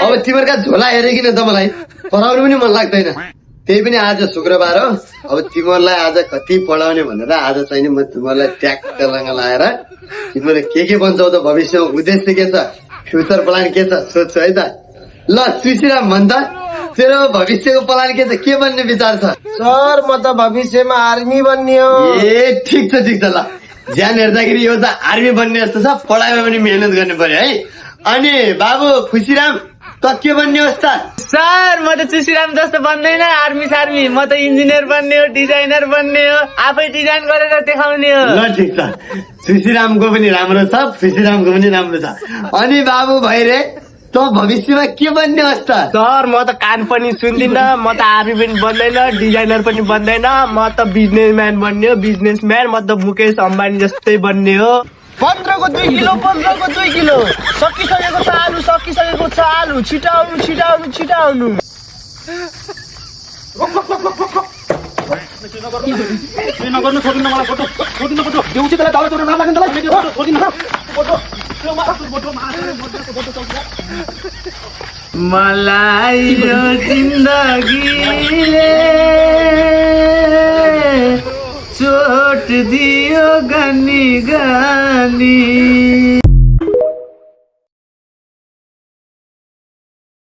अब तिमीहरूका झोला हेरेकिन त मलाई पढाउनु पनि मन लाग्दैन। त्यही पनि आज शुक्रबार हो। अब तिमीहरूलाई आज कति पढाउने भनेर आज चाहिँ म तिमीहरूलाई ट्याक्क लगाएर तिमीहरूले के बन्छौ त भविष्यमा उद्देश्य के छ, फ्युचर प्लान के छ सोध्छु है त। ल सुशीराम भन् त, तेरो भविष्यको प्लान के छ, के बन्ने विचार छ? सर म त भविष्यमा आर्मी बन्ने हो। ए ठिक छ ल। ज्यान हेर्दाखेरि यो त आर्मी बन्ने जस्तो छ, पढाइमा पनि मेहनत गर्नु पर्यो है। अनि बाबु खुसीराम त के बन्ने हो त? सर म त सुशीराम जस्तो बन्दैन, आर्मी सार्मी, म त इन्जिनियर बन्ने हो, डिजाइनर बन्ने हो, आफै डिजाइन गरेर देखाउने हो। ल ठिक छ, सुशीरामको पनि राम्रो छ, खुसीरामको पनि राम्रो छ। अनि बाबु भैरे त भविष्यमा के बन्ने हो त? सर म त कान पनि सुन्दिन, म त आर्मी पनि बन्दैन, डिजाइनर पनि बन्दैन, म त बिजनेसम्यान बन्ने हो, बिजनेसम्यान। म त मुकेश अम्बानी जस्तै बन्ने हो। 15 को 2 किलो, 15 को 2 किलो, सकिसकेको छ आलु, सकिसकेको छ आलु, छिटाउनु छिटाउनु छिटाउनु। मलाई यो जिन्दगीले चोट दियो गनी गनी।